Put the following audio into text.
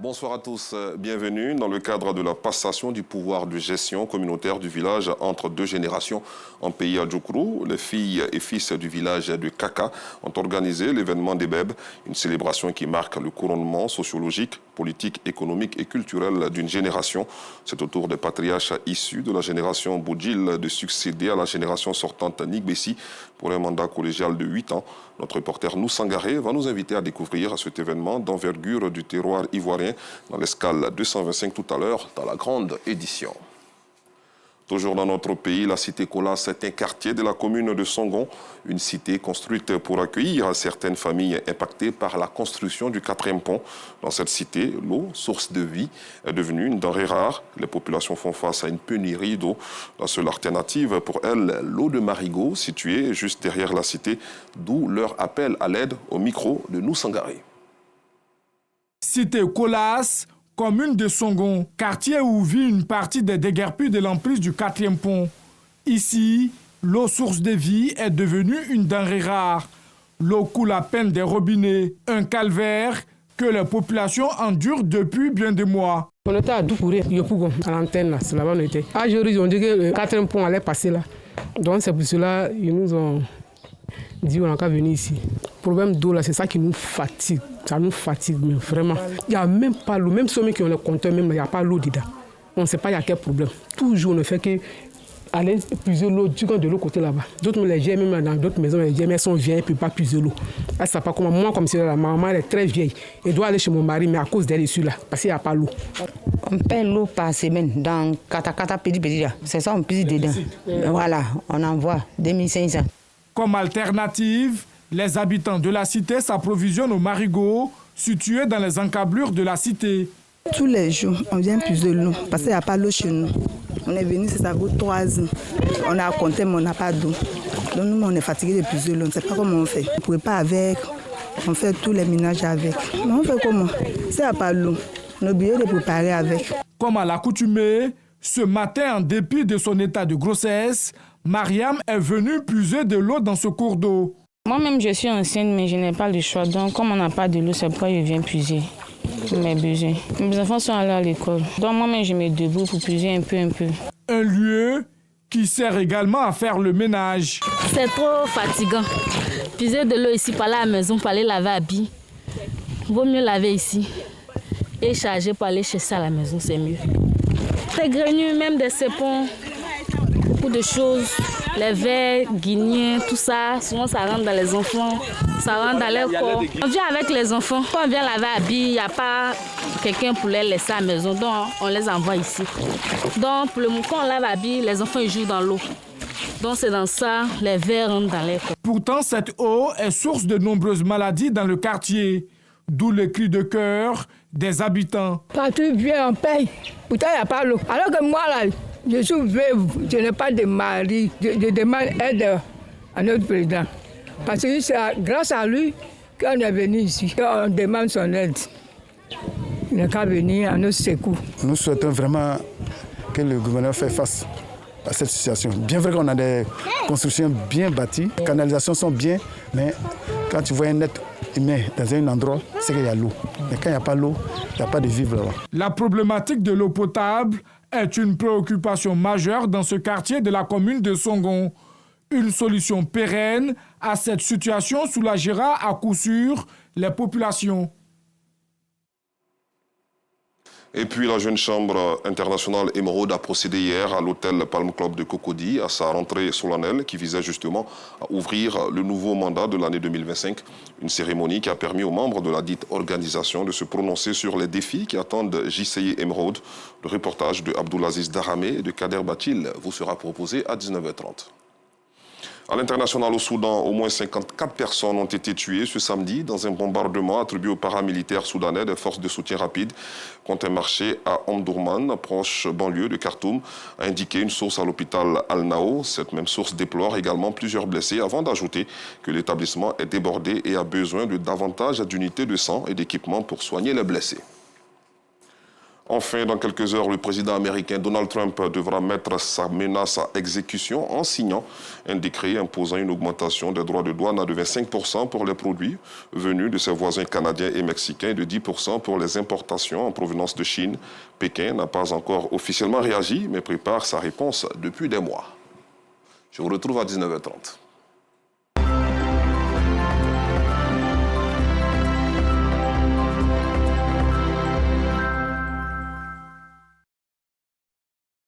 Bonsoir à tous, bienvenue dans le cadre de la passation du pouvoir de gestion communautaire du village entre deux générations en pays à Djoukrou. Les filles et fils du village de Kaka ont organisé l'événement des Bèbes, une célébration qui marque le couronnement sociologique, politique, économique et culturel d'une génération. C'est au tour des patriarches issus de la génération Boudjil de succéder à la génération sortante Nigbessi pour un mandat collégial de 8 ans. Notre reporter Noussangaré va nous inviter à découvrir cet événement d'envergure du terroir ivoirien dans l'escale 225 tout à l'heure dans la grande édition. Toujours dans notre pays, la cité Colas est un quartier de la commune de Songon, une cité construite pour accueillir certaines familles impactées par la construction du 4e pont. Dans cette cité, l'eau, source de vie, est devenue une denrée rare. Les populations font face à une pénurie d'eau. La seule alternative pour elles, l'eau de Marigot, située juste derrière la cité, d'où leur appel à l'aide au micro de Noussangaré. Cité Colas, commune de Songon, quartier où vit une partie des déguerpis de l'emprise du 4e pont. Ici, l'eau source de vie est devenue une denrée rare. L'eau coule à peine des robinets, un calvaire que les populations endurent depuis bien des mois. On était à Doukouré, à l'antenne, là, c'est là-bas on était. À Joris, ils ont dit que le 4e pont allait passer là. Donc c'est pour cela qu'ils nous ont dit on n'a qu'à venir ici. Le problème d'eau là, c'est ça qui nous fatigue. Ça nous fatigue, mais vraiment. Il n'y a même pas l'eau. Même ceux qui ont le compteur, même il n'y a pas l'eau dedans. On ne sait pas il y a quel problème. Toujours on ne fait que aller puiser l'eau de l'autre côté là-bas. D'autres les GM, même dans d'autres maisons, les GM sont vieilles et ne peuvent pas puiser l'eau. Là, ça pas comme moi, comme si la maman elle est très vieille. Elle doit aller chez mon mari, mais à cause d'elle ici là, parce qu'il n'y a pas l'eau. On paie l'eau par semaine dans Kata petit là. C'est ça, on puise dedans. Voilà, on envoie 2500. Comme alternative, les habitants de la cité s'approvisionnent au marigot, situé dans les encablures de la cité. Tous les jours, on vient puiser l'eau, parce qu'il n'y a pas d'eau chez nous. On est venu, ça vaut 3 ans. On a compté, mais on n'a pas d'eau. Donc nous, on est fatigués de puiser l'eau. On ne sait pas comment on fait. On ne pourrait pas avec, on fait tous les ménages avec. Mais on fait comment? S'il n'y a pas d'eau, on est obligé de préparer avec. Comme à l'accoutumée, ce matin, en dépit de son état de grossesse, Mariam est venue puiser de l'eau dans ce cours d'eau. Moi-même, je suis enceinte, mais je n'ai pas le choix. Donc, comme on n'a pas de l'eau, c'est pourquoi je viens puiser mes besoins. Mes enfants sont allés à l'école. Donc, moi-même, je me débrouille pour puiser un peu. Un lieu qui sert également à faire le ménage. C'est trop fatigant. Puiser de l'eau ici, par là à la maison, pour aller laver habits. Vaut mieux laver ici. Et charger pour aller chercher à la maison, c'est mieux. Très grenu, même des cépons. Beaucoup de choses, les verres, guignets, tout ça, souvent ça rentre dans les enfants, ça rentre dans leur corps. On vient avec les enfants, quand on vient laver habits, il n'y a pas quelqu'un pour les laisser à la maison, donc on les envoie ici. Donc pour le moment, quand on lave habits, les enfants ils jouent dans l'eau. Donc c'est dans ça, les verres rentrent dans leur corps. Pourtant, cette eau est source de nombreuses maladies dans le quartier, d'où les cris de cœur des habitants. Quand tu viens, on paye. Pourtant, il n'y a pas l'eau. Alors que moi, là, je suis veuve, je n'ai pas de mari. Je demande aide à notre président. Parce que c'est grâce à lui qu'on est venu ici. On demande son aide. Il n'a qu'à venir à nos secours. Nous souhaitons vraiment que le gouverneur fasse face à cette situation. Bien vrai qu'on a des constructions bien bâties, les canalisations sont bien, mais quand tu vois un être humain dans un endroit, c'est qu'il y a l'eau. Mais quand il n'y a pas l'eau, il n'y a pas de vivre là-bas. La problématique de l'eau potable est une préoccupation majeure dans ce quartier de la commune de Songon. Une solution pérenne à cette situation soulagera à coup sûr les populations. Et puis la jeune chambre internationale Émeraude a procédé hier à l'hôtel Palm Club de Cocody à sa rentrée solennelle qui visait justement à ouvrir le nouveau mandat de l'année 2025. Une cérémonie qui a permis aux membres de la dite organisation de se prononcer sur les défis qui attendent JCI Émeraude. Le reportage de Abdoulaziz Daramé et de Kader Batil vous sera proposé à 19h30. À l'international au Soudan, au moins 54 personnes ont été tuées ce samedi dans un bombardement attribué aux paramilitaires soudanais des forces de soutien rapide contre un marché à Omdurman, proche banlieue de Khartoum, a indiqué une source à l'hôpital Al-Nao. Cette même source déplore également plusieurs blessés avant d'ajouter que l'établissement est débordé et a besoin de davantage d'unités de sang et d'équipements pour soigner les blessés. Enfin, dans quelques heures, le président américain Donald Trump devra mettre sa menace à exécution en signant un décret imposant une augmentation des droits de douane de 25% pour les produits venus de ses voisins canadiens et mexicains et de 10% pour les importations en provenance de Chine. Pékin n'a pas encore officiellement réagi, mais prépare sa réponse depuis des mois. Je vous retrouve à 19h30.